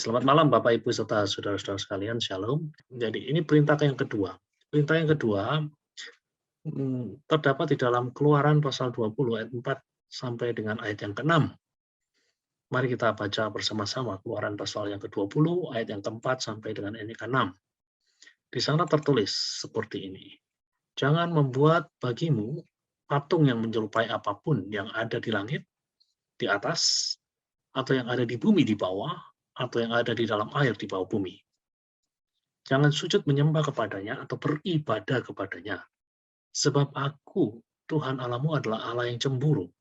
Selamat malam Bapak Ibu serta saudara-saudara sekalian, Shalom. Jadi ini perintah yang kedua. Perintah yang kedua terdapat di dalam Keluaran pasal 20 ayat 4 sampai dengan ayat yang ke-6. Mari kita baca bersama-sama Keluaran pasal yang ke-20 ayat yang ke-4 sampai dengan ayat yang ke-6. Di sana tertulis seperti ini. Jangan membuat bagimu patung yang menyerupai apapun yang ada di langit, di atas, atau yang ada di bumi di bawah, atau yang ada di dalam air di bawah bumi. Jangan sujud menyembah kepadanya atau beribadah kepadanya. Sebab aku, Tuhan Allahmu adalah Allah yang cemburu,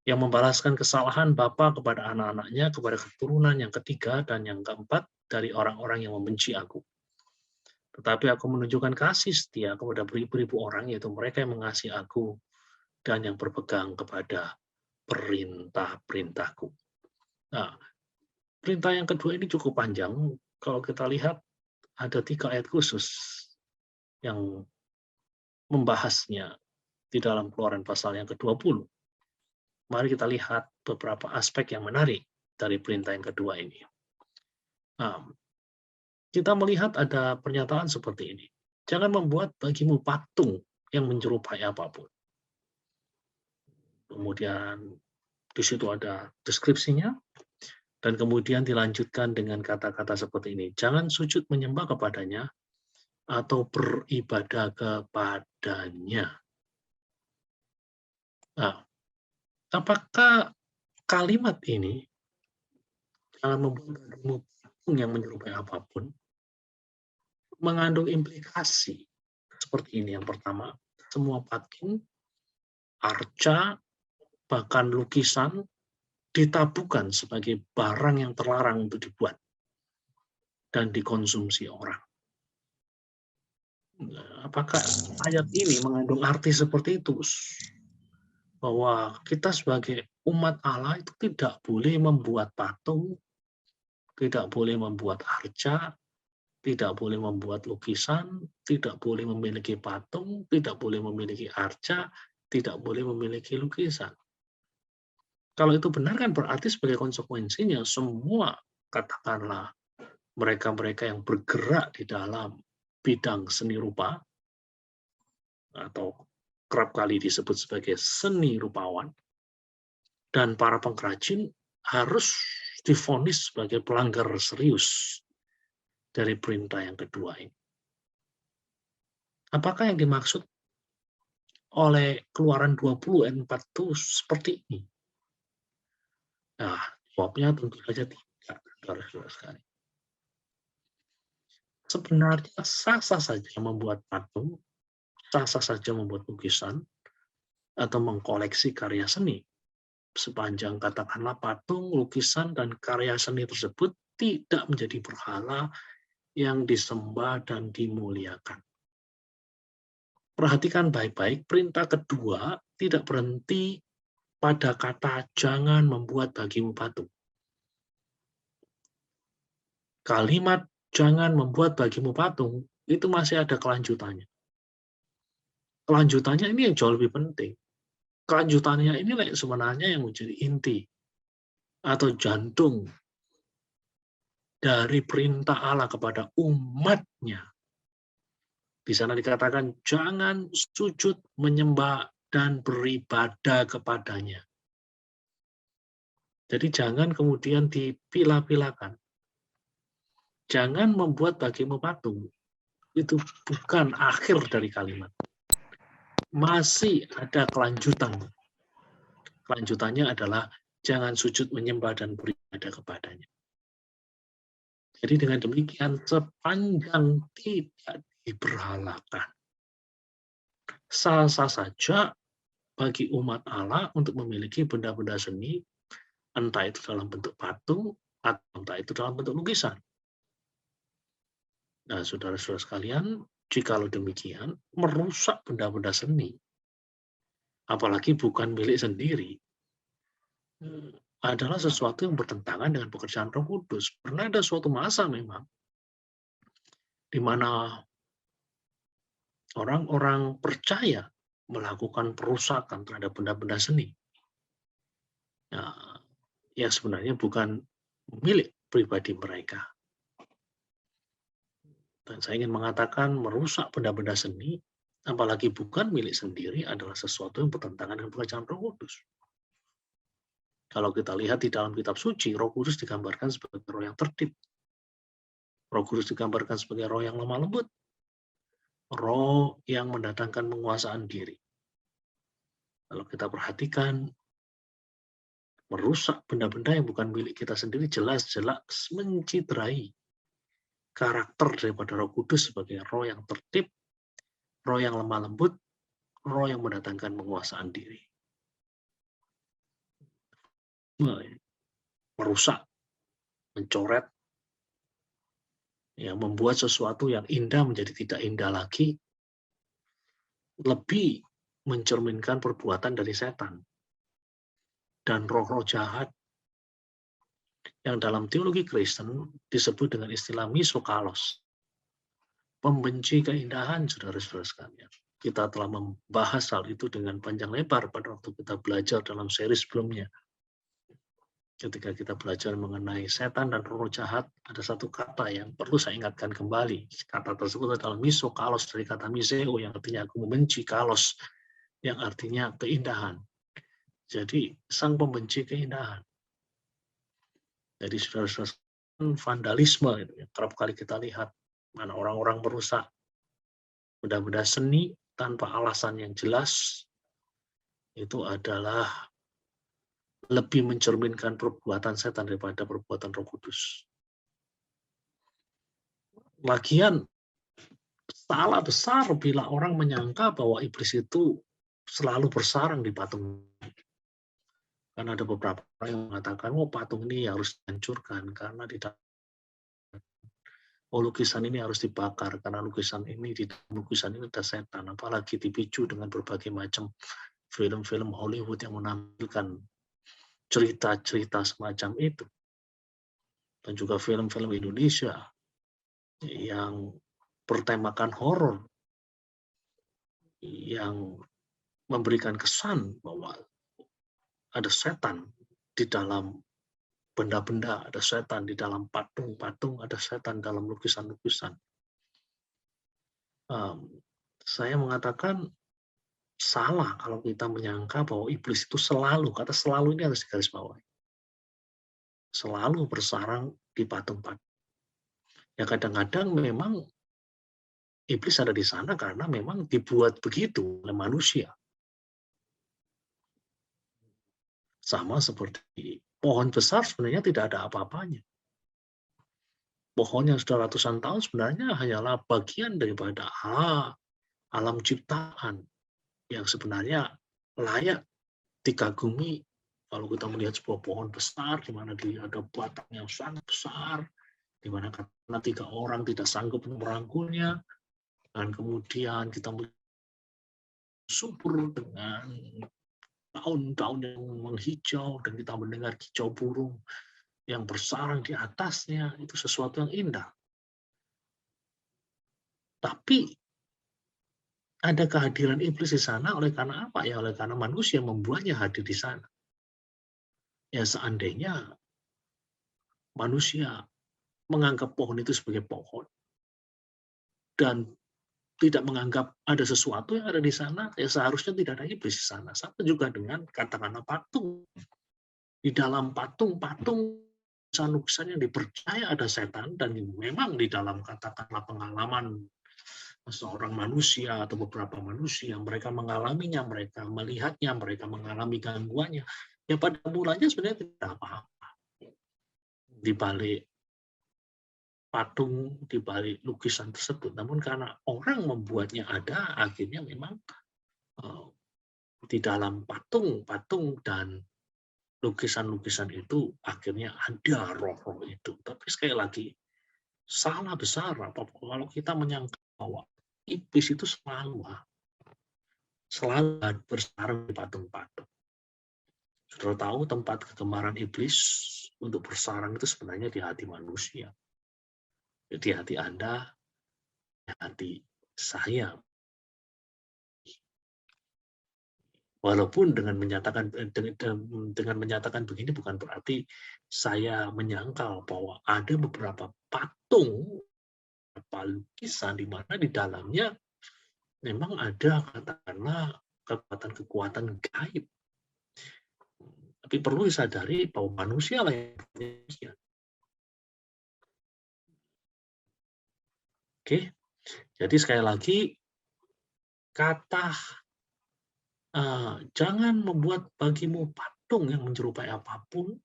yang membalaskan kesalahan bapa kepada anak-anaknya, kepada keturunan yang ketiga dan yang keempat dari orang-orang yang membenci aku. Tetapi aku menunjukkan kasih setia kepada beribu-ribu orang, yaitu mereka yang mengasihi aku dan yang berpegang kepada perintah-perintahku. Nah, perintah yang kedua ini cukup panjang. Kalau kita lihat, ada 3 ayat khusus yang membahasnya di dalam Keluaran pasal yang ke-20. Mari kita lihat beberapa aspek yang menarik dari perintah yang kedua ini. Nah, kita melihat ada pernyataan seperti ini. Jangan membuat bagimu patung yang menyerupai apapun. Kemudian di situ ada deskripsinya, dan kemudian dilanjutkan dengan kata-kata seperti ini. Jangan sujud menyembah kepadanya atau beribadah kepadanya. Nah, apakah kalimat ini, jangan membuat bagimu patung yang menyerupai apapun, mengandung implikasi seperti ini? Yang pertama, semua patung, arca, bahkan lukisan ditabuhkan sebagai barang yang terlarang untuk dibuat dan dikonsumsi orang. Apakah ayat ini mengandung arti seperti itu? Bahwa kita sebagai umat Allah itu tidak boleh membuat patung, tidak boleh membuat arca, tidak boleh membuat lukisan, tidak boleh memiliki patung, tidak boleh memiliki arca, tidak boleh memiliki lukisan. Kalau itu benar kan berarti sebagai konsekuensinya semua, katakanlah, mereka-mereka yang bergerak di dalam bidang seni rupa, atau kerap kali disebut sebagai seni rupawan, dan para pengrajin harus divonis sebagai pelanggar serius dari perintah yang kedua ini. Apakah yang dimaksud oleh Keluaran 20 ayat 4 itu seperti ini? Nah, jawabnya tentu saja tidak, saudara-saudara sekalian. Sebenarnya sah-sah saja membuat patung, sah-sah saja membuat lukisan, atau mengkoleksi karya seni. Sepanjang katakanlah patung, lukisan, dan karya seni tersebut tidak menjadi berhala yang disembah dan dimuliakan. Perhatikan baik-baik, perintah kedua tidak berhenti pada kata jangan membuat bagimu patung. Kalimat jangan membuat bagimu patung itu masih ada kelanjutannya. Kelanjutannya ini yang jauh lebih penting. Kelanjutannya ini sebenarnya yang menjadi inti atau jantung dari perintah Allah kepada umatnya. Di sana dikatakan jangan sujud menyembah dan beribadah kepadanya. Jadi jangan kemudian dipilah-pilahkan. Jangan membuat bagimu patung. Itu bukan akhir dari kalimat. Masih ada kelanjutan. Kelanjutannya adalah jangan sujud menyembah dan beribadah kepadanya. Jadi dengan demikian sepanjang tidak diberhalakan, sah-sah saja bagi umat Allah untuk memiliki benda-benda seni, entah itu dalam bentuk patung atau entah itu dalam bentuk lukisan. Nah, saudara-saudara sekalian, jikalau demikian, merusak benda-benda seni, apalagi bukan milik sendiri, adalah sesuatu yang bertentangan dengan pekerjaan Roh Kudus. Pernah ada suatu masa memang, di mana orang-orang percaya melakukan perusakan terhadap benda-benda seni. Nah, ya sebenarnya bukan milik pribadi mereka. Dan saya ingin mengatakan merusak benda-benda seni, apalagi bukan milik sendiri, adalah sesuatu yang bertentangan dengan pekerjaan Roh Kudus. Kalau kita lihat di dalam kitab suci, Roh Kudus digambarkan sebagai roh yang tertib. Roh Kudus digambarkan sebagai roh yang lemah lembut. Roh yang mendatangkan penguasaan diri. Kalau kita perhatikan, merusak benda-benda yang bukan milik kita sendiri jelas-jelas menciderai karakter daripada Roh Kudus sebagai roh yang tertib, roh yang lemah lembut, roh yang mendatangkan penguasaan diri. Merusak, mencoret, ya, membuat sesuatu yang indah menjadi tidak indah lagi, lebih mencerminkan perbuatan dari setan dan roh-roh jahat yang dalam teologi Kristen disebut dengan istilah misokalos, pembenci keindahan, saudara-saudara sekalian. Kita telah membahas hal itu dengan panjang lebar pada waktu kita belajar dalam seri sebelumnya. Ketika kita belajar mengenai setan dan roh jahat, ada satu kata yang perlu saya ingatkan kembali. Kata tersebut adalah misokalos, dari kata miseo yang artinya aku membenci, kalos yang artinya keindahan. Jadi sang pembenci keindahan. Jadi saudara-saudara, vandalisme itu yang kerap kali kita lihat, mana orang-orang merusak benda-benda seni tanpa alasan yang jelas, itu adalah lebih mencerminkan perbuatan setan daripada perbuatan Roh Kudus. Lagian salah besar bila orang menyangka bahwa iblis itu selalu bersarang di patung. Karena ada beberapa orang yang mengatakan, oh patung ini harus dihancurkan karena tidak, oh lukisan ini harus dibakar karena lukisan ini ada setan. Apalagi dipicu dengan berbagai macam film-film Hollywood yang menampilkan cerita-cerita semacam itu. Dan juga film-film Indonesia yang bertemakan horor, yang memberikan kesan bahwa ada setan di dalam benda-benda, ada setan di dalam patung-patung, ada setan dalam lukisan-lukisan. Saya mengatakan salah kalau kita menyangka bahwa iblis itu selalu, kata selalu ini harus digarisbawahi, selalu bersarang di patung-patung. Ya kadang-kadang memang iblis ada di sana karena memang dibuat begitu oleh manusia. Sama seperti pohon besar sebenarnya tidak ada apa-apanya. Pohon yang sudah ratusan tahun sebenarnya hanyalah bagian daripada alam ciptaan yang sebenarnya layak dikagumi. Kalau kita melihat sebuah pohon besar di mana dia ada batang yang sangat besar, di mana karena 3 orang tidak sanggup merangkulnya, dan kemudian kita subur dengan daun-daun yang menghijau, dan kita mendengar kicau burung yang bersarang di atasnya, itu sesuatu yang indah. Tapi ada kehadiran iblis di sana oleh karena apa? Ya oleh karena manusia membuatnya hadir di sana. Ya seandainya manusia menganggap pohon itu sebagai pohon dan tidak menganggap ada sesuatu yang ada di sana, ya seharusnya tidak ada iblis di sana. Sama juga dengan katakanlah patung. Di dalam patung-patung lukisan yang dipercaya ada setan, dan memang di dalam katakanlah pengalaman seorang manusia atau beberapa manusia, mereka mengalaminya, mereka melihatnya, mereka mengalami gangguannya. Ya pada mulanya sebenarnya tidak apa-apa. Di balik patung, di balik lukisan tersebut. Namun karena orang membuatnya ada, akhirnya memang di dalam patung-patung dan lukisan-lukisan itu akhirnya ada roh-roh itu. Tapi sekali lagi, salah besar kalau kita menyangka bahwa iblis itu selalu bersarang di patung-patung. Sudah tahu tempat kegemaran iblis untuk bersarang itu sebenarnya di hati manusia. Di hati Anda, di hati saya. Walaupun dengan menyatakan begini bukan berarti saya menyangkal bahwa ada beberapa patung, beberapa lukisan di mana di dalamnya memang ada katakanlah kekuatan-kekuatan gaib. Tapi perlu disadari bahwa manusia lah yang punya. Oke, jadi sekali lagi kata jangan membuat bagimu patung yang menyerupai apapun,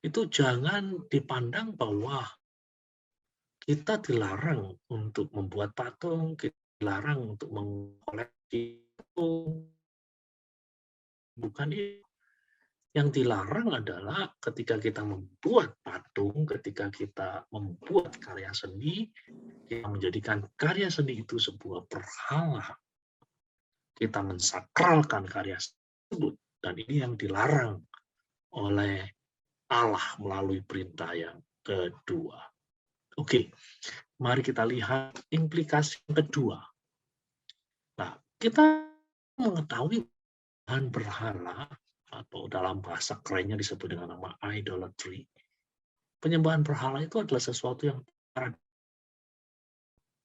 itu jangan dipandang bahwa kita dilarang untuk membuat patung, kita dilarang untuk mengkoleksi patung. Bukan itu. Yang dilarang adalah ketika kita membuat patung, ketika kita membuat karya seni, kita menjadikan karya seni itu sebuah berhala. Kita mensakralkan karya tersebut. Dan ini yang dilarang oleh Allah melalui perintah yang kedua. Oke, mari kita lihat implikasi yang kedua. Nah, kita mengetahui bahan berhala, atau dalam bahasa kerennya disebut dengan nama idolatry. Penyembahan berhala itu adalah sesuatu yang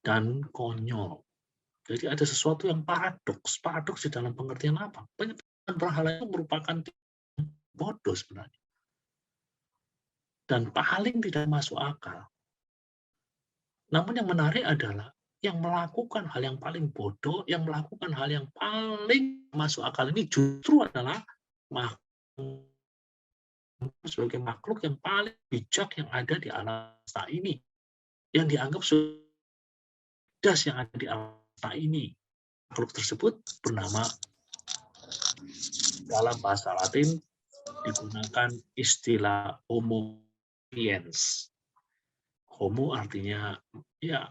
dan konyol. Jadi ada sesuatu yang paradoks. Paradoks di dalam pengertian apa? Penyembahan berhala itu merupakan bodoh sebenarnya. Dan paling tidak masuk akal. Namun yang menarik adalah yang melakukan hal yang paling bodoh, yang melakukan hal yang paling masuk akal ini justru adalah makhluk sebagai makhluk yang paling bijak yang ada di alam semesta ini, yang dianggap cerdas yang ada di alam semesta ini. Makhluk tersebut bernama, dalam bahasa Latin digunakan istilah Homo sapiens. Homo artinya ya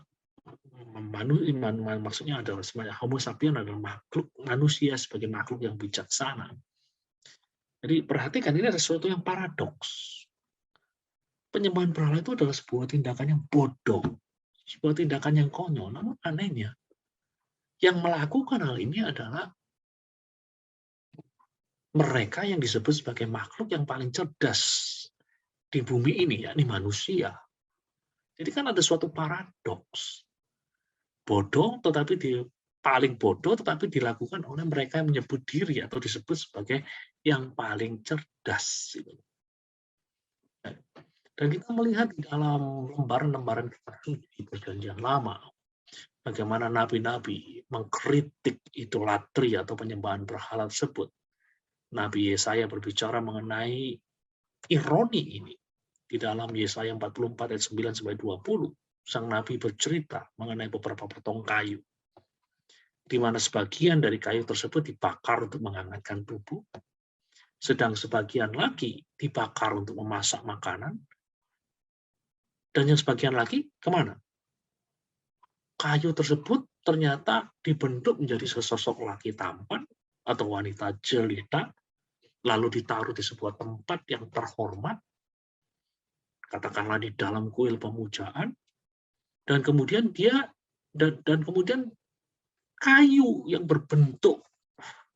maksudnya adalah sebenarnya Homo sapiens adalah makhluk manusia sebagai makhluk yang bijaksana. Jadi perhatikan, ini ada sesuatu yang paradoks. Penyembahan berhala itu adalah sebuah tindakan yang bodoh, sebuah tindakan yang konyol. Namun anehnya, yang melakukan hal ini adalah mereka yang disebut sebagai makhluk yang paling cerdas di bumi ini, yakni manusia. Jadi kan ada suatu paradoks. Bodoh, paling bodoh, tetapi dilakukan oleh mereka yang menyebut diri atau disebut sebagai yang paling cerdas. Dan kita melihat di dalam lembaran-lembaran kitab suci di Perjanjian Lama, bagaimana nabi-nabi mengkritik idolatri atau penyembahan berhala tersebut. Nabi Yesaya berbicara mengenai ironi ini. Di dalam Yesaya 44 ayat 9 sampai 20, sang nabi bercerita mengenai beberapa potong kayu, di mana sebagian dari kayu tersebut dibakar untuk menghangatkan tubuh, sedang sebagian lagi dibakar untuk memasak makanan, dan yang sebagian lagi kemana? Kayu tersebut ternyata dibentuk menjadi sesosok laki tampan atau wanita jelita, lalu ditaruh di sebuah tempat yang terhormat, katakanlah di dalam kuil pemujaan, dan kemudian kemudian kayu yang berbentuk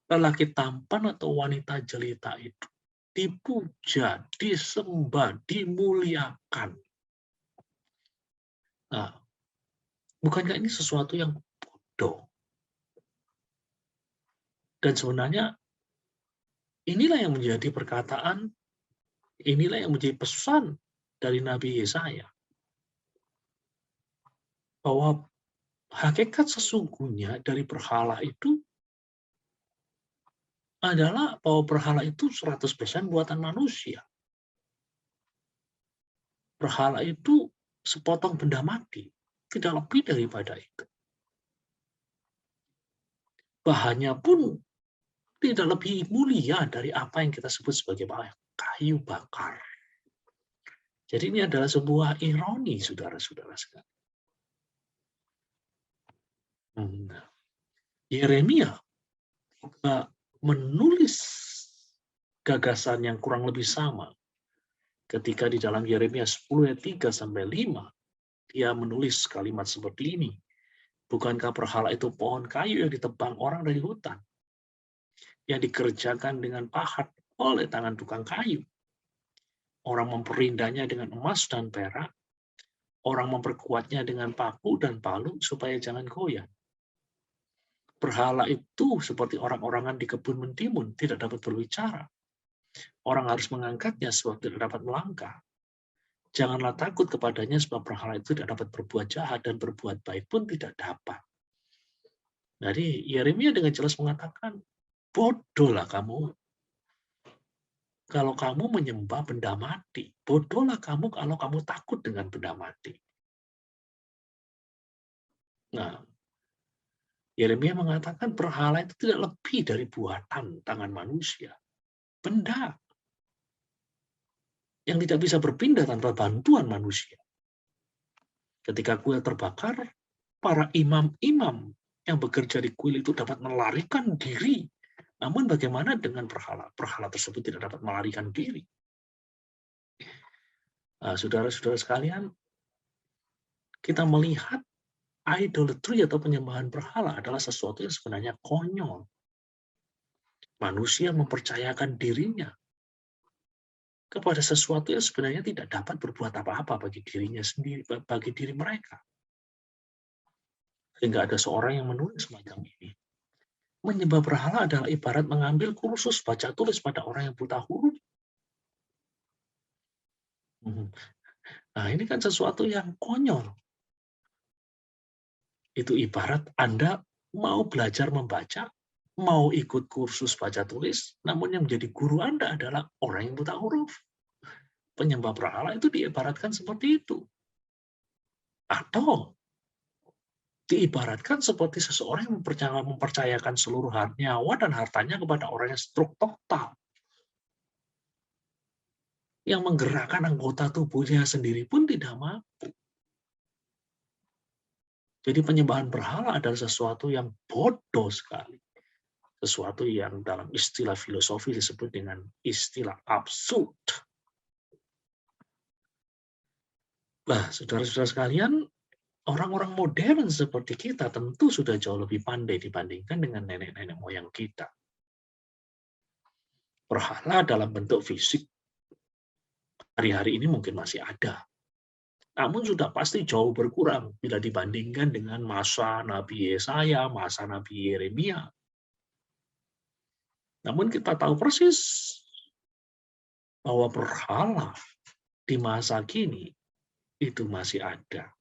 lelaki tampan atau wanita jelita itu dipuja, disembah, dimuliakan. Nah, bukankah ini sesuatu yang bodoh? Dan sebenarnya inilah yang menjadi perkataan, inilah yang menjadi pesan dari Nabi Yesaya, bahwa hakikat sesungguhnya dari berhala itu adalah bahwa berhala itu 100% buatan manusia. Berhala itu sepotong benda mati, tidak lebih daripada itu. Bahannya pun tidak lebih mulia dari apa yang kita sebut sebagai kayu bakar. Jadi ini adalah sebuah ironi, saudara-saudara sekalian. Yeremia juga menulis gagasan yang kurang lebih sama. Ketika di dalam Yeremia 10 ayat 3 sampai 5, dia menulis kalimat seperti ini. Bukankah berhala itu pohon kayu yang ditebang orang dari hutan? yang dikerjakan dengan pahat oleh tangan tukang kayu. Orang memperindahnya dengan emas dan perak, orang memperkuatnya dengan paku dan palu supaya jangan goyah. Berhala itu seperti orang-orangan di kebun mentimun, tidak dapat berbicara. Orang harus mengangkatnya sebab tidak dapat melangkah. Janganlah takut kepadanya sebab berhala itu tidak dapat berbuat jahat dan berbuat baik pun tidak dapat. Jadi Yeremia dengan jelas mengatakan, bodohlah kamu kalau kamu menyembah benda mati. Bodohlah kamu kalau kamu takut dengan benda mati. Nah, Yeremia mengatakan berhala itu tidak lebih dari buatan tangan manusia. Benda yang tidak bisa berpindah tanpa bantuan manusia. Ketika kuil terbakar, para imam-imam yang bekerja di kuil itu dapat melarikan diri. Namun bagaimana dengan berhala? Berhala tersebut tidak dapat melarikan diri. Nah, saudara-saudara sekalian, kita melihat idolatry atau penyembahan berhala adalah sesuatu yang sebenarnya konyol. Manusia mempercayakan dirinya kepada sesuatu yang sebenarnya tidak dapat berbuat apa-apa bagi dirinya sendiri, bagi diri mereka. Sehingga ada seorang yang menulis semacam ini. Menyembah berhala adalah ibarat mengambil kursus baca tulis pada orang yang buta huruf. Nah, ini kan sesuatu yang konyol. Itu ibarat Anda mau belajar membaca, mau ikut kursus baca tulis, namun yang menjadi guru Anda adalah orang yang buta huruf. Penyembah berhala itu diibaratkan seperti itu. Atau diibaratkan seperti seseorang yang mempercayakan seluruh nyawa dan hartanya kepada orang yang stroke total. Yang menggerakkan anggota tubuhnya sendiri pun tidak mampu. Jadi penyembahan berhala adalah sesuatu yang bodoh sekali. Sesuatu yang dalam istilah filosofi disebut dengan istilah absurd. Nah, saudara-saudara sekalian, orang-orang modern seperti kita tentu sudah jauh lebih pandai dibandingkan dengan nenek-nenek moyang kita. Berhala dalam bentuk fisik hari-hari ini mungkin masih ada. Namun sudah pasti jauh berkurang bila dibandingkan dengan masa Nabi Yesaya, masa Nabi Yeremia. Namun kita tahu persis bahwa berhala di masa kini itu masih ada.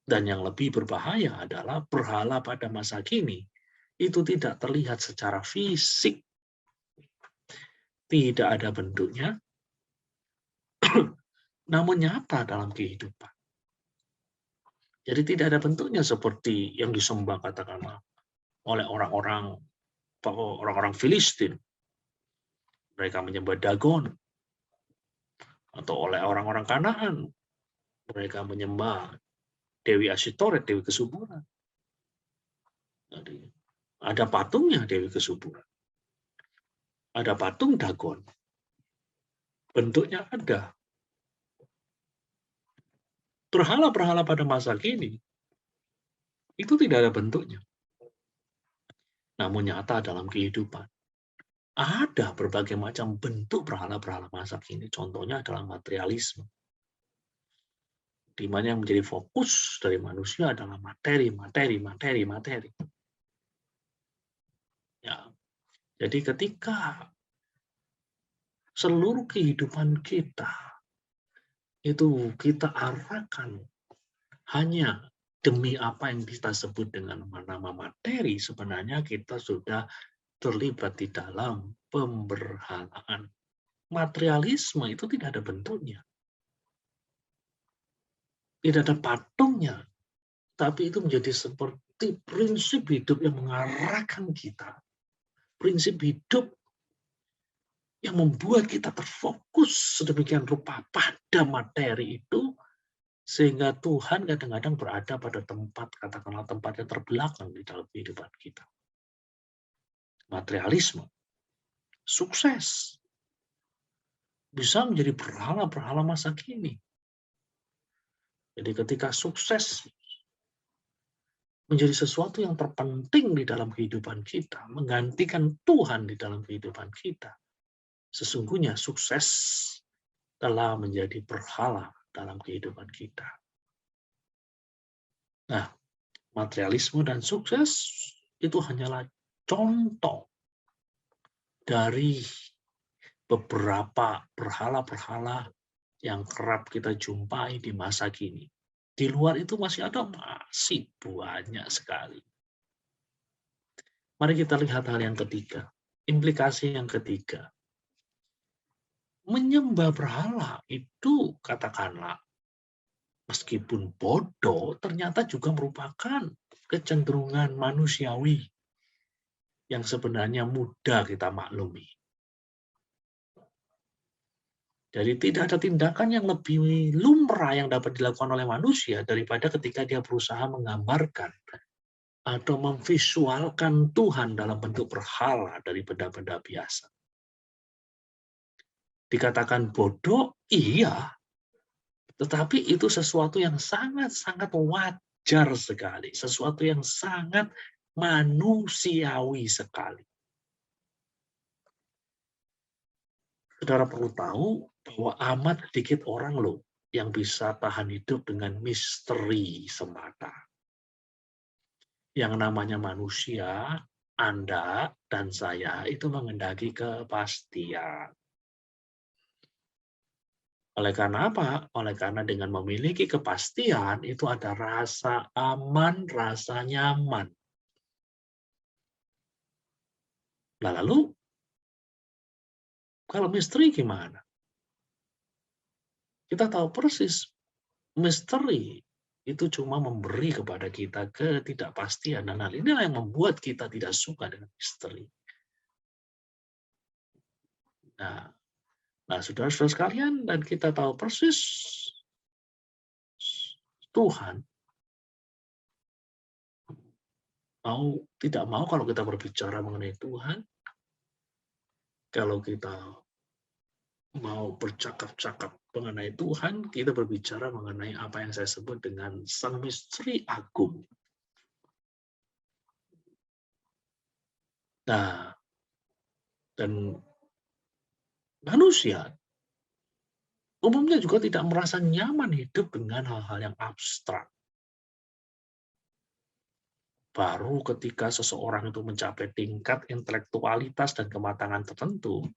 Dan yang lebih berbahaya adalah berhala pada masa kini itu tidak terlihat secara fisik. Tidak ada bentuknya, namun nyata dalam kehidupan. Jadi tidak ada bentuknya seperti yang disembah katakanlah oleh orang-orang Filistin. Mereka menyembah Dagon. Atau oleh orang-orang Kanaan. Mereka menyembah Dewi Asyitoret, Dewi Kesuburan. Jadi, ada patungnya Dewi Kesuburan. Ada patung Dagon. Bentuknya ada. Berhala-berhala pada masa kini itu tidak ada bentuknya. Namun nyata dalam kehidupan. Ada berbagai macam bentuk berhala-berhala masa kini. Contohnya adalah materialisme. Di mana yang menjadi fokus dari manusia adalah materi, materi, materi, materi. Ya. Jadi ketika seluruh kehidupan kita itu kita arahkan hanya demi apa yang kita sebut dengan nama materi, sebenarnya kita sudah terlibat di dalam pemberhalaan. Materialisme itu tidak ada bentuknya. Tidak ada patungnya. Tapi itu menjadi seperti prinsip hidup yang mengarahkan kita. Prinsip hidup yang membuat kita terfokus sedemikian rupa pada materi itu, sehingga Tuhan kadang-kadang berada pada tempat, katakanlah tempat yang terbelakang di dalam kehidupan kita. Materialisme, sukses, bisa menjadi berhala-berhala masa kini. Jadi ketika sukses menjadi sesuatu yang terpenting di dalam kehidupan kita, menggantikan Tuhan di dalam kehidupan kita, sesungguhnya sukses telah menjadi berhala dalam kehidupan kita. Nah, materialisme dan sukses itu hanyalah contoh dari beberapa berhala-berhala yang kerap kita jumpai di masa kini. Di luar itu masih banyak sekali. Mari kita lihat hal yang ketiga, implikasi yang ketiga. Menyembah berhala itu katakanlah, meskipun bodoh, ternyata juga merupakan kecenderungan manusiawi yang sebenarnya mudah kita maklumi. Jadi tidak ada tindakan yang lebih lumrah yang dapat dilakukan oleh manusia daripada ketika dia berusaha menggambarkan atau memvisualkan Tuhan dalam bentuk berhala dari benda-benda biasa. Dikatakan bodoh, iya, tetapi itu sesuatu yang sangat-sangat wajar sekali, sesuatu yang sangat manusiawi sekali. Saudara perlu tahu bahwa amat sedikit orang loh yang bisa tahan hidup dengan misteri semata. Yang namanya manusia, Anda dan saya itu menghendaki kepastian. Oleh karena apa? Oleh karena dengan memiliki kepastian itu ada rasa aman, rasa nyaman. Nah, lalu kalau misteri gimana? Kita tahu persis misteri itu cuma memberi kepada kita ketidakpastian, dan hal inilah yang membuat kita tidak suka dengan misteri. Nah, saudara-saudara sekalian, dan kita tahu persis Tuhan tidak mau kalau kita berbicara mengenai Tuhan, kalau kita mau bercakap-cakap mengenai Tuhan, kita berbicara mengenai apa yang saya sebut dengan sang misteri agung. Nah, dan manusia umumnya juga tidak merasa nyaman hidup dengan hal-hal yang abstrak. Baru ketika seseorang itu mencapai tingkat intelektualitas dan kematangan tertentu,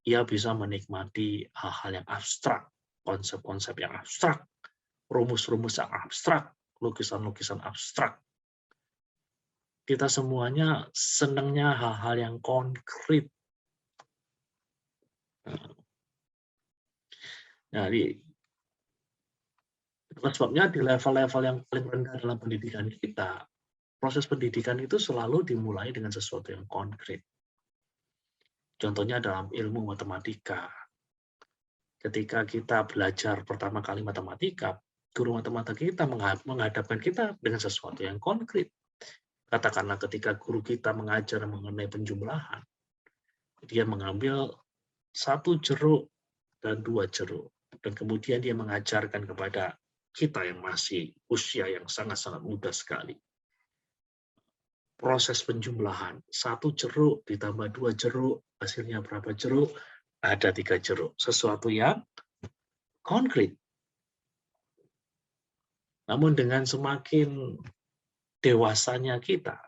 ia bisa menikmati hal-hal yang abstrak, konsep-konsep yang abstrak, rumus-rumus yang abstrak, lukisan-lukisan abstrak. Kita semuanya senangnya hal-hal yang konkret. Nah, sebabnya di level-level yang paling rendah dalam pendidikan kita, proses pendidikan itu selalu dimulai dengan sesuatu yang konkret. Contohnya dalam ilmu matematika. Ketika kita belajar pertama kali matematika, guru matematika kita menghadapkan kita dengan sesuatu yang konkret. Katakanlah ketika guru kita mengajar mengenai penjumlahan, dia mengambil 1 jeruk dan 2 jeruk, dan kemudian dia mengajarkan kepada kita yang masih usia yang sangat-sangat muda sekali. Proses penjumlahan, 1 jeruk ditambah 2 jeruk, hasilnya berapa jeruk? Ada 3 jeruk. Sesuatu yang konkret. Namun dengan semakin dewasanya kita,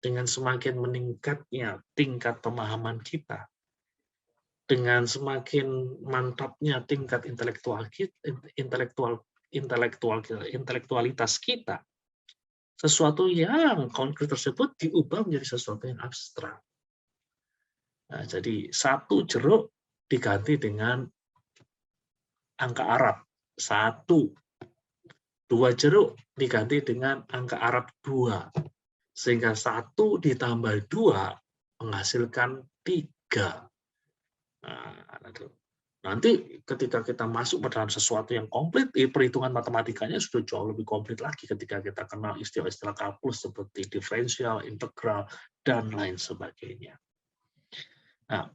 dengan semakin meningkatnya tingkat pemahaman kita, dengan semakin mantapnya tingkat intelektualitas kita, sesuatu yang konkret tersebut diubah menjadi sesuatu yang abstrak. Nah, jadi 1 jeruk diganti dengan angka Arab 1, 2 jeruk diganti dengan angka Arab 2, sehingga 1 ditambah 2 menghasilkan 3. Nanti ketika kita masuk ke dalam sesuatu yang komplit, perhitungan matematikanya sudah jauh lebih komplit lagi ketika kita kenal istilah-istilah kalkulus seperti diferensial, integral, dan lain sebagainya. Nah,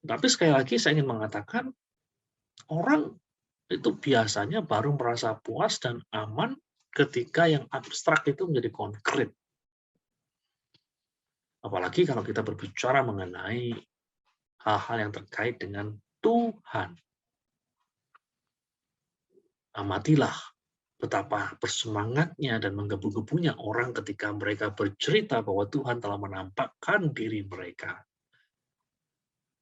tapi sekali lagi saya ingin mengatakan, orang itu biasanya baru merasa puas dan aman ketika yang abstrak itu menjadi konkret. Apalagi kalau kita berbicara mengenai hal-hal yang terkait dengan Tuhan. Amatilah betapa bersemangatnya dan menggebu-gebunya orang ketika mereka bercerita bahwa Tuhan telah menampakkan diri mereka.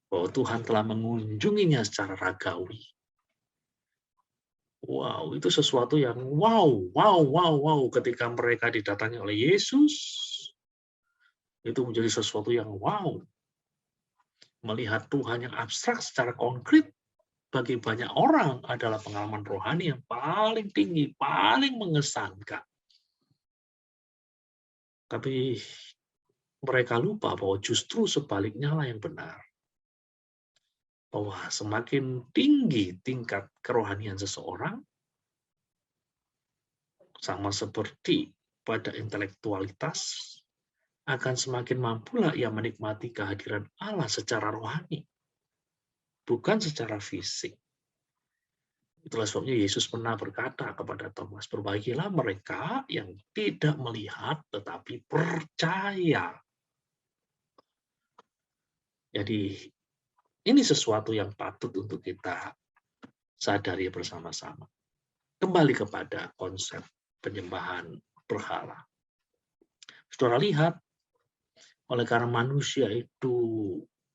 Bahwa Tuhan telah mengunjunginya secara ragawi. Wow, itu sesuatu yang wow ketika mereka didatangi oleh Yesus. Itu menjadi sesuatu yang wow. Melihat Tuhan yang abstrak secara konkret bagi banyak orang adalah pengalaman rohani yang paling tinggi, paling mengesankan. Tapi mereka lupa bahwa justru sebaliknya lah yang benar. Bahwa semakin tinggi tingkat kerohanian seseorang, sama seperti pada intelektualitas, akan semakin mampulah ia menikmati kehadiran Allah secara rohani, bukan secara fisik. Itulah sebabnya Yesus pernah berkata kepada Thomas, "Berbahagialah mereka yang tidak melihat tetapi percaya." Jadi ini sesuatu yang patut untuk kita sadari bersama-sama. Kembali kepada konsep penyembahan berhala. Saudara lihat, oleh karena manusia itu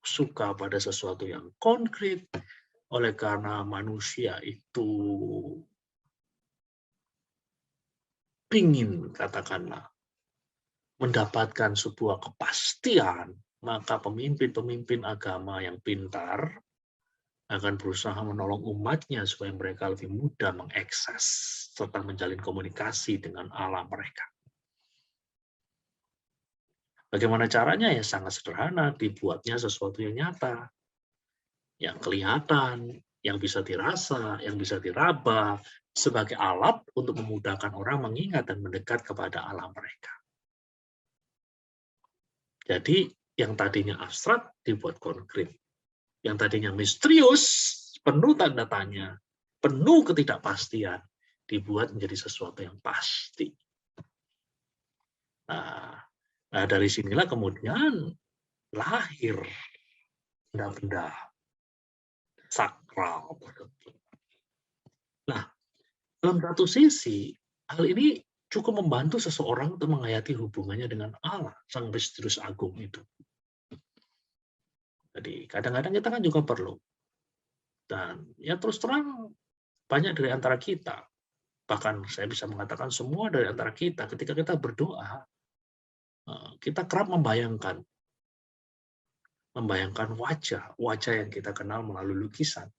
suka pada sesuatu yang konkret, oleh karena manusia itu ingin, katakanlah, mendapatkan sebuah kepastian, maka pemimpin-pemimpin agama yang pintar akan berusaha menolong umatnya supaya mereka lebih mudah mengakses serta menjalin komunikasi dengan Allah mereka. Bagaimana caranya? Ya sangat sederhana, dibuatnya sesuatu yang nyata, yang kelihatan, yang bisa dirasa, yang bisa diraba, sebagai alat untuk memudahkan orang mengingat dan mendekat kepada Allah mereka. Jadi, yang tadinya abstrak dibuat konkret. Yang tadinya misterius, penuh tanda tanya, penuh ketidakpastian, dibuat menjadi sesuatu yang pasti. Nah, dari sinilah kemudian lahir benda-benda sakral. Nah, dalam satu sisi, hal ini cukup membantu seseorang untuk menghayati hubungannya dengan Allah, Sang Misterius Agung itu. Jadi, kadang-kadang kita kan juga perlu. Dan ya terus terang, banyak dari antara kita, bahkan saya bisa mengatakan semua dari antara kita, ketika kita berdoa, kita kerap membayangkan wajah yang kita kenal melalui lukisan,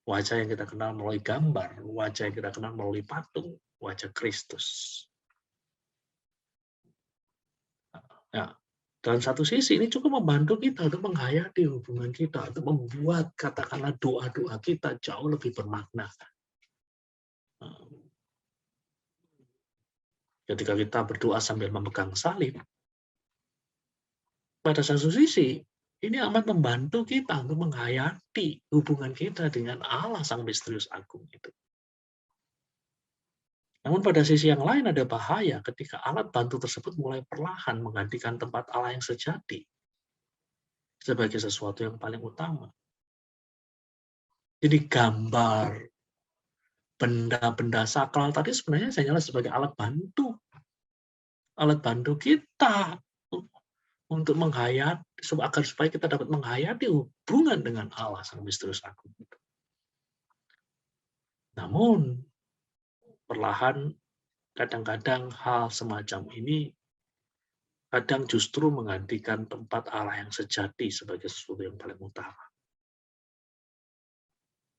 wajah yang kita kenal melalui gambar, wajah yang kita kenal melalui patung, wajah Kristus. Nah, dalam satu sisi ini cukup membantu kita untuk menghayati hubungan kita, untuk membuat katakanlah doa-doa kita jauh lebih bermakna. Ketika kita berdoa sambil memegang salib, pada satu sisi ini amat membantu kita untuk menghayati hubungan kita dengan Allah Sang Misterius Agung itu. Namun pada sisi yang lain ada bahaya ketika alat bantu tersebut mulai perlahan menggantikan tempat Allah yang sejati sebagai sesuatu yang paling utama. Jadi gambar, benda-benda sakral tadi sebenarnya hanyalah sebagai alat bantu kita untuk menghayati, agar supaya kita dapat menghayati hubungan dengan Allah Sang Misterius Agung. Namun perlahan kadang-kadang hal semacam ini kadang justru menggantikan tempat Allah yang sejati sebagai sesuatu yang paling utama.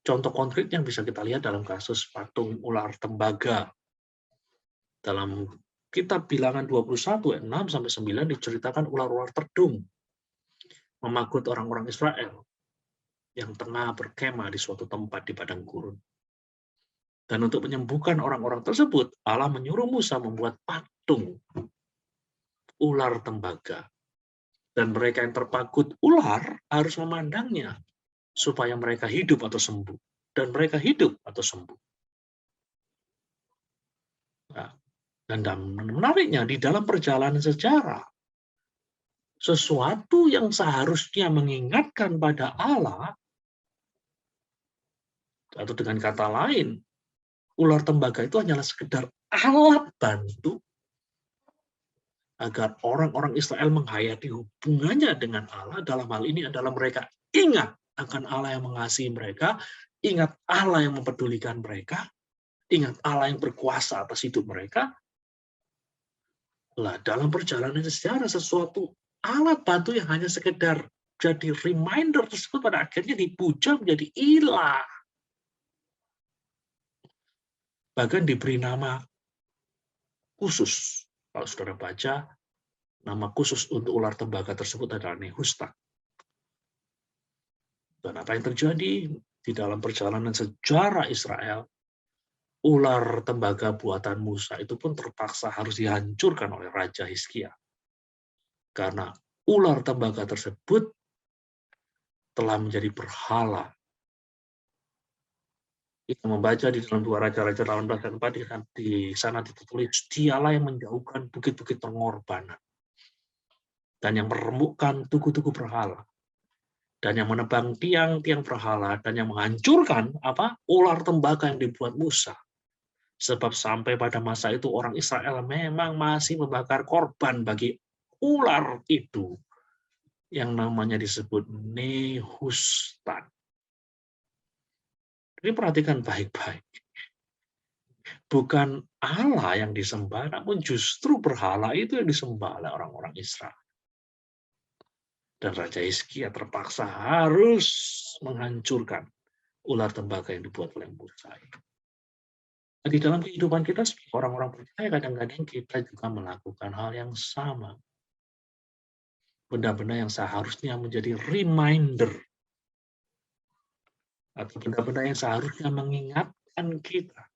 Contoh konkret yang bisa kita lihat dalam kasus patung ular tembaga. Dalam kitab Bilangan 21 ayat 6-9 diceritakan ular-ular terdung memagut orang-orang Israel yang tengah berkemah di suatu tempat di padang gurun. Dan untuk menyembuhkan orang-orang tersebut, Allah menyuruh Musa membuat patung ular tembaga. Dan mereka yang terpagut ular harus memandangnya supaya mereka hidup atau sembuh. Dan mereka hidup atau sembuh. Nah, dan menariknya, di dalam perjalanan sejarah, sesuatu yang seharusnya mengingatkan pada Allah, atau dengan kata lain, ular tembaga itu hanyalah sekedar alat bantu agar orang-orang Israel menghayati hubungannya dengan Allah. Dalam hal ini adalah mereka ingat akan Allah yang mengasihi mereka, ingat Allah yang mempedulikan mereka, ingat Allah yang berkuasa atas hidup mereka. Lah, dalam perjalanan sejarah, sesuatu alat bantu yang hanya sekedar jadi reminder tersebut pada akhirnya dipuja menjadi ilah. Bahkan diberi nama khusus. Kalau saudara baca, nama khusus untuk ular tembaga tersebut adalah Nehustan. Dan apa yang terjadi di dalam perjalanan sejarah Israel, ular tembaga buatan Musa itu pun terpaksa harus dihancurkan oleh Raja Hizkia. Karena ular tembaga tersebut telah menjadi berhala. Kita membaca di dalam 2 Raja-Raja 18 dan 4, di sana ditulis, dialah yang menjauhkan bukit-bukit pengorbanan, dan yang meremukkan tugu-tugu berhala, dan yang menebang tiang-tiang berhala, dan yang menghancurkan ular tembaga yang dibuat Musa. Sebab sampai pada masa itu orang Israel memang masih membakar korban bagi ular itu, yang namanya disebut Nehustan. Jadi perhatikan baik-baik. Bukan Allah yang disembah, namun justru berhala itu yang disembah oleh orang-orang Israel. Dan Raja Hizkia terpaksa harus menghancurkan ular tembaga yang dibuat oleh Musa. Di dalam kehidupan kita sebagai orang-orang percaya, kadang-kadang kita juga melakukan hal yang sama. Benda-benda yang seharusnya menjadi reminder, atau benda-benda yang seharusnya mengingatkan kita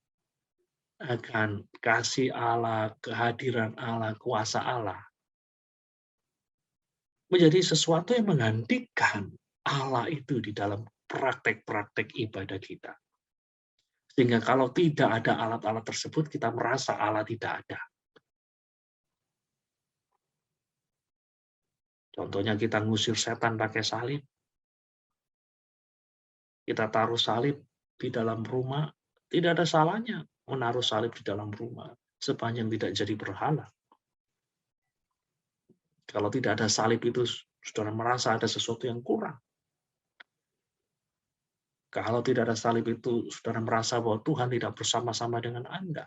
akan kasih Allah, kehadiran Allah, kuasa Allah, menjadi sesuatu yang menggantikan Allah itu di dalam praktek-praktek ibadah kita. Sehingga kalau tidak ada alat-alat tersebut, kita merasa Allah tidak ada. Contohnya kita ngusir setan pakai salib. Kita taruh salib di dalam rumah, tidak ada salahnya menaruh salib di dalam rumah, sepanjang tidak jadi berhala. Kalau tidak ada salib itu, saudara merasa ada sesuatu yang kurang. Kalau tidak ada salib itu, saudara merasa bahwa Tuhan tidak bersama-sama dengan Anda.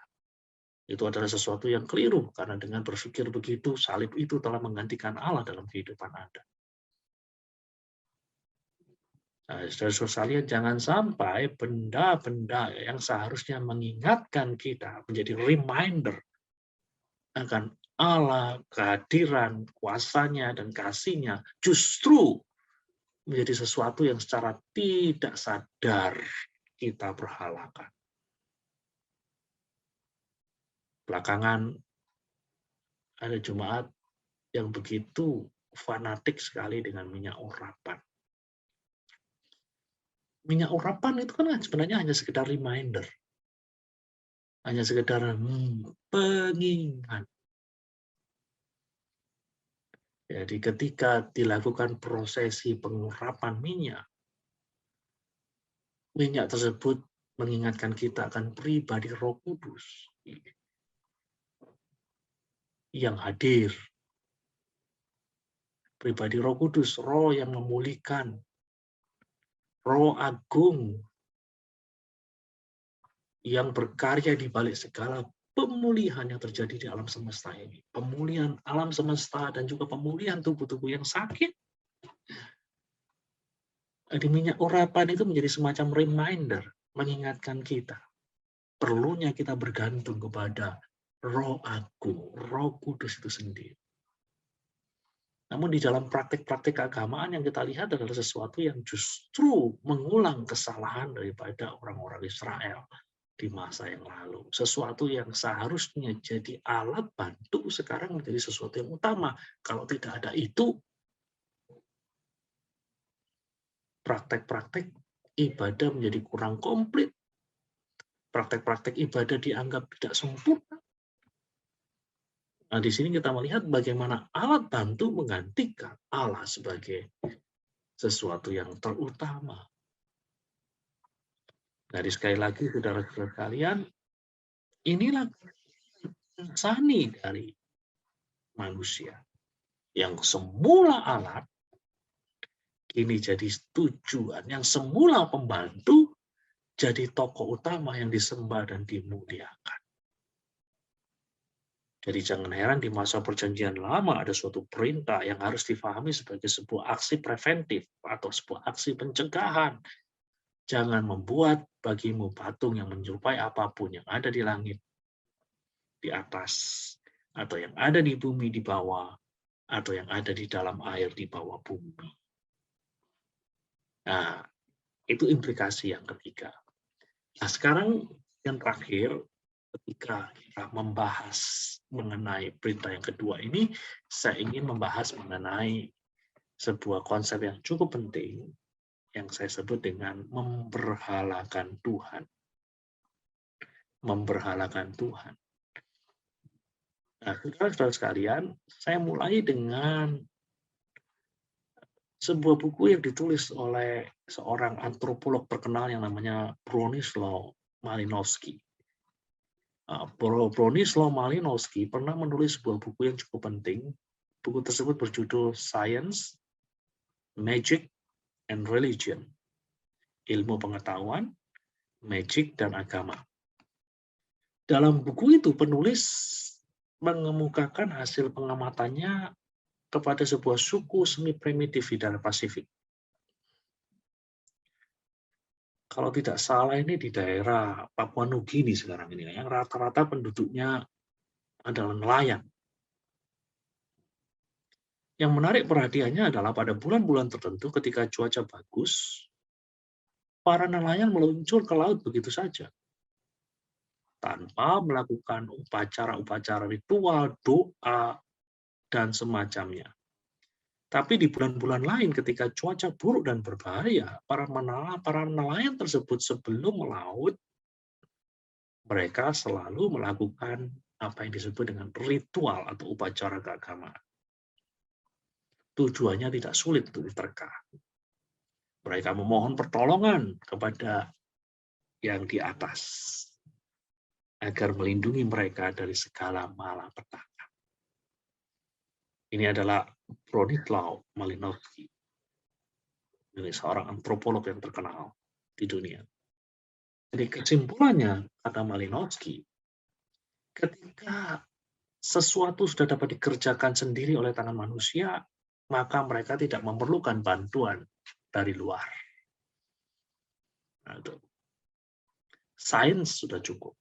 Itu adalah sesuatu yang keliru, karena dengan berpikir begitu, salib itu telah menggantikan Allah dalam kehidupan Anda. Nah, saudara-saudara sekalian, jangan sampai benda-benda yang seharusnya mengingatkan kita, menjadi reminder akan Allah, kehadiran, kuasanya, dan kasihnya, justru menjadi sesuatu yang secara tidak sadar kita berhalakan. Belakangan ada jemaat yang begitu fanatik sekali dengan minyak urapan. Minyak urapan itu kan sebenarnya hanya sekedar reminder. Hanya sekedar pengingat. Jadi ketika dilakukan prosesi pengurapan minyak, minyak tersebut mengingatkan kita akan pribadi Roh Kudus yang hadir. Pribadi Roh Kudus, Roh yang memulihkan, Roh Agung yang berkarya di balik segala pemulihan yang terjadi di alam semesta ini. Pemulihan alam semesta dan juga pemulihan tubuh-tubuh yang sakit. Di minyak urapan itu menjadi semacam reminder, mengingatkan kita. Perlunya kita bergantung kepada Roh Agung, Roh Kudus itu sendiri. Namun di dalam praktik-praktik keagamaan yang kita lihat adalah sesuatu yang justru mengulang kesalahan daripada orang-orang Israel di masa yang lalu. Sesuatu yang seharusnya jadi alat bantu sekarang menjadi sesuatu yang utama. Kalau tidak ada itu, praktek-praktek ibadah menjadi kurang komplit. Praktek-praktek ibadah dianggap tidak sempurna. Nah, di sini kita melihat bagaimana alat bantu menggantikan Allah sebagai sesuatu yang terutama. Jadi sekali lagi, saudara-saudara sekalian, inilah sani dari manusia yang semula alat kini jadi tujuan, yang semula pembantu jadi tokoh utama yang disembah dan dimuliakan. Jadi jangan heran di masa perjanjian lama ada suatu perintah yang harus difahami sebagai sebuah aksi preventif atau sebuah aksi pencegahan. Jangan membuat bagimu patung yang menyerupai apapun yang ada di langit, di atas, atau yang ada di bumi di bawah, atau yang ada di dalam air di bawah bumi. Nah, itu implikasi yang ketiga. Nah, sekarang yang terakhir, ketika kita membahas mengenai perintah yang kedua ini, saya ingin membahas mengenai sebuah konsep yang cukup penting yang saya sebut dengan memberhalakan Tuhan. Memberhalakan Tuhan. Nah, saudara-saudara sekalian, saya mulai dengan sebuah buku yang ditulis oleh seorang antropolog terkenal yang namanya Bronislaw Malinowski. Bronislaw Malinowski pernah menulis sebuah buku yang cukup penting. Buku tersebut berjudul Science, Magic, and Religion. Ilmu pengetahuan, magic, dan agama. Dalam buku itu penulis mengemukakan hasil pengamatannya kepada sebuah suku semi primitif di daerah Pasifik. Kalau tidak salah ini di daerah Papua Nugini sekarang ini, yang rata-rata penduduknya adalah nelayan. Yang menarik perhatiannya adalah pada bulan-bulan tertentu ketika cuaca bagus, para nelayan meluncur ke laut begitu saja, tanpa melakukan upacara-upacara ritual, doa, dan semacamnya. Tapi di bulan-bulan lain ketika cuaca buruk dan berbahaya, para nelayan tersebut sebelum melaut, mereka selalu melakukan apa yang disebut dengan ritual atau upacara keagamaan. Tujuannya tidak sulit untuk diterka. Mereka memohon pertolongan kepada yang di atas agar melindungi mereka dari segala malapetaka. Ini adalah Bronislaw Malinowski. Ini seorang antropolog yang terkenal di dunia. Jadi kesimpulannya, kata Malinowski, ketika sesuatu sudah dapat dikerjakan sendiri oleh tangan manusia, maka mereka tidak memerlukan bantuan dari luar. Nah, sains sudah cukup.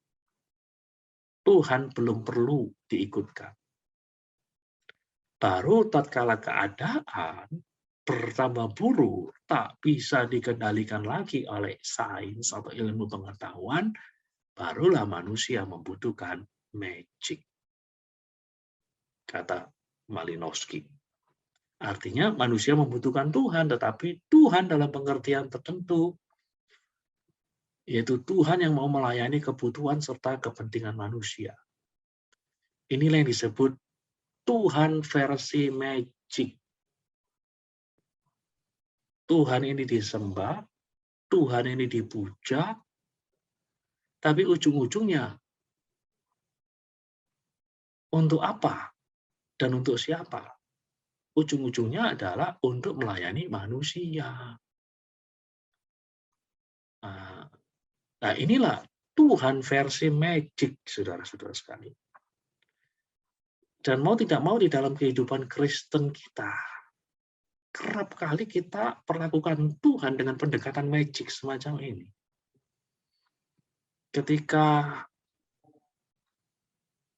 Tuhan belum perlu diikutkan. Baru tatkala keadaan bertambah buruk, tak bisa dikendalikan lagi oleh sains atau ilmu pengetahuan, barulah manusia membutuhkan magic, kata Malinowski. Artinya manusia membutuhkan Tuhan, tetapi Tuhan dalam pengertian tertentu, yaitu Tuhan yang mau melayani kebutuhan serta kepentingan manusia. Inilah yang disebut Tuhan versi magic. Tuhan ini disembah, Tuhan ini dipuja, tapi ujung-ujungnya untuk apa dan untuk siapa? Ujung-ujungnya adalah untuk melayani manusia. Nah, inilah Tuhan versi magic, saudara-saudara sekalian. Dan mau tidak mau di dalam kehidupan Kristen kita, kerap kali kita perlakukan Tuhan dengan pendekatan magic semacam ini. Ketika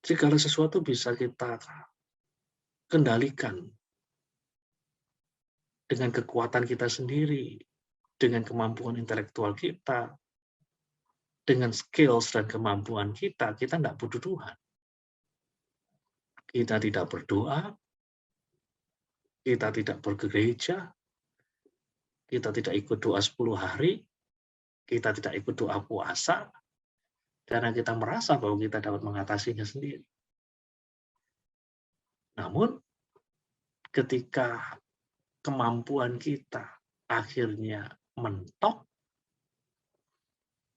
segala sesuatu bisa kita kendalikan dengan kekuatan kita sendiri, dengan kemampuan intelektual kita, dengan skills dan kemampuan kita tidak butuh Tuhan. Kita tidak berdoa, kita tidak bergereja, kita tidak ikut doa 10 hari, kita tidak ikut doa puasa, karena kita merasa bahwa kita dapat mengatasinya sendiri. Namun, ketika kemampuan kita akhirnya mentok,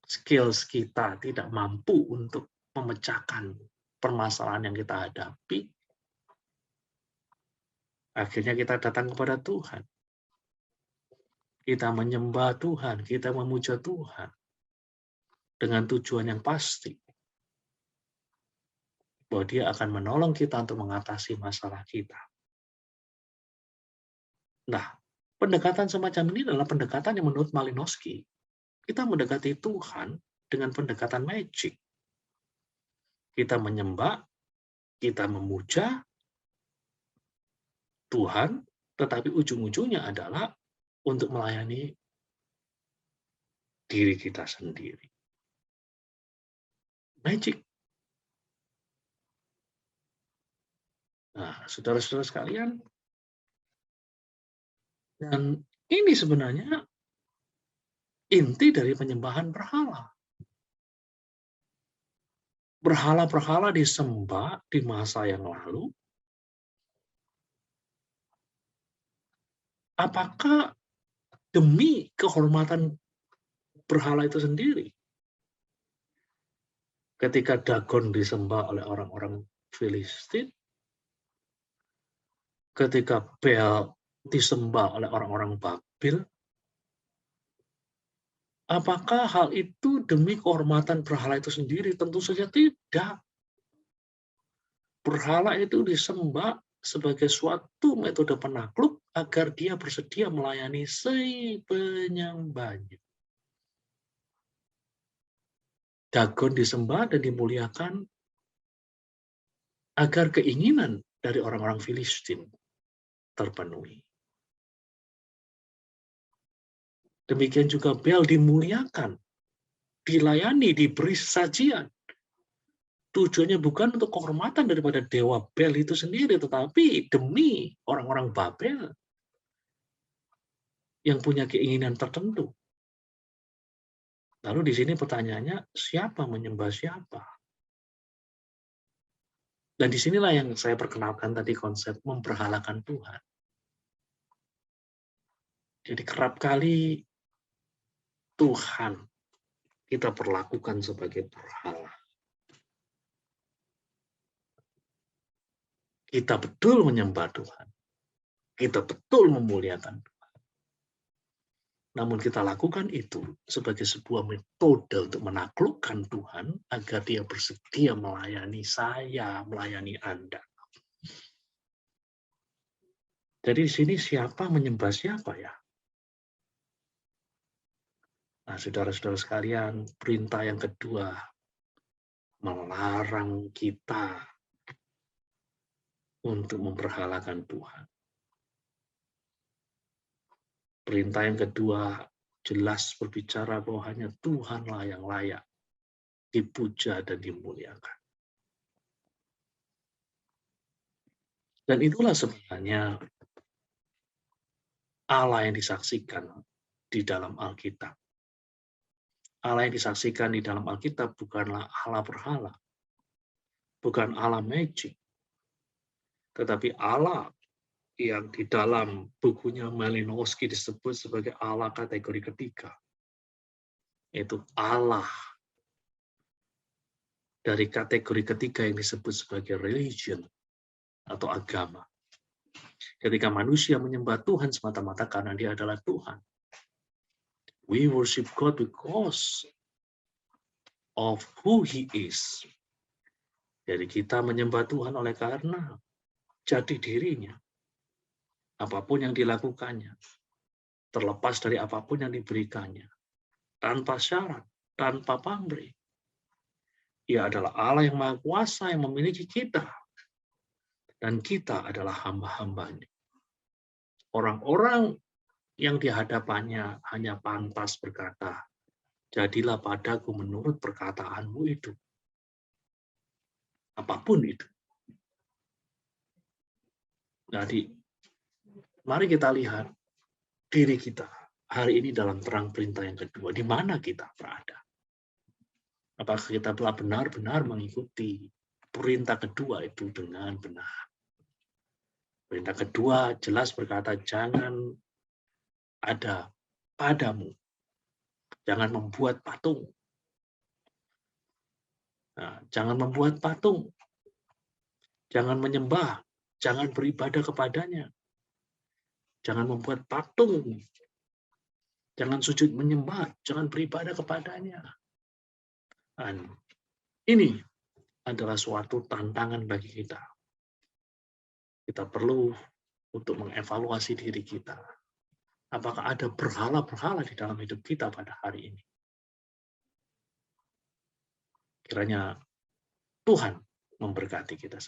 skills kita tidak mampu untuk memecahkan permasalahan yang kita hadapi, akhirnya kita datang kepada Tuhan. Kita menyembah Tuhan, kita memuja Tuhan dengan tujuan yang pasti, bahwa Dia akan menolong kita untuk mengatasi masalah kita. Nah, pendekatan semacam ini adalah pendekatan yang menurut Malinowski, kita mendekati Tuhan dengan pendekatan magic. Kita menyembah, kita memuja Tuhan, tetapi ujung-ujungnya adalah untuk melayani diri kita sendiri. Magic. Nah, saudara-saudara sekalian, dan ini sebenarnya inti dari penyembahan berhala. Berhala-berhala disembah di masa yang lalu. Apakah demi kehormatan berhala itu sendiri? Ketika Dagon disembah oleh orang-orang Filistin, ketika Bel disembah oleh orang-orang Babil, apakah hal itu demi kehormatan berhala itu sendiri? Tentu saja tidak. Berhala itu disembah sebagai suatu metode penakluk agar dia bersedia melayani si penyembahnya. Dagon disembah dan dimuliakan agar keinginan dari orang-orang Filistin terpenuhi. Demikian juga Bel dimuliakan, dilayani, diberi sajian. Tujuannya bukan untuk kehormatan daripada dewa Bel itu sendiri, tetapi demi orang-orang Babel yang punya keinginan tertentu. Lalu di sini pertanyaannya, siapa menyembah siapa? Dan disinilah yang saya perkenalkan tadi konsep memberhalakan Tuhan. Jadi kerap kali Tuhan kita perlakukan sebagai berhala. Kita betul menyembah Tuhan. Kita betul memuliakan Tuhan. Namun kita lakukan itu sebagai sebuah metode untuk menaklukkan Tuhan agar dia bersedia melayani saya, melayani Anda. Jadi di sini siapa menyembah siapa ya? Nah, saudara-saudara sekalian, perintah yang kedua melarang kita untuk memberhalakan Tuhan. Perintah yang kedua jelas berbicara bahwa hanya Tuhanlah yang layak dipuja dan dimuliakan. Dan itulah sebenarnya Allah yang disaksikan di dalam Alkitab. Allah yang disaksikan di dalam Alkitab bukanlah Allah berhala, bukan Allah magic, tetapi Allah yang di dalam bukunya Malinowski disebut sebagai Allah kategori ketiga. Itu Allah dari kategori ketiga yang disebut sebagai religion atau agama. Ketika manusia menyembah Tuhan semata-mata karena dia adalah Tuhan. We worship God because of who He is. Jadi kita menyembah Tuhan oleh karena jati dirinya. Apapun yang dilakukannya, terlepas dari apapun yang diberikannya, tanpa syarat, tanpa pamrih. Ia adalah Allah yang Maha Kuasa yang memiliki kita. Dan kita adalah hamba-hambanya. Orang-orang yang di hadapannya hanya pantas berkata, jadilah padaku menurut perkataanmu itu. Apapun itu. Jadi, mari kita lihat diri kita hari ini dalam terang perintah yang kedua. Di mana kita berada? Apakah kita telah benar-benar mengikuti perintah kedua itu dengan benar? Perintah kedua jelas berkata, jangan ada padamu. Jangan membuat patung. Nah, jangan membuat patung. Jangan menyembah. Jangan beribadah kepadanya. Jangan membuat patung. Jangan sujud menyembah. Jangan beribadah kepadanya. Dan ini adalah suatu tantangan bagi kita. Kita perlu untuk mengevaluasi diri kita. Apakah ada berhala-berhala di dalam hidup kita pada hari ini? Kiranya Tuhan memberkati kita.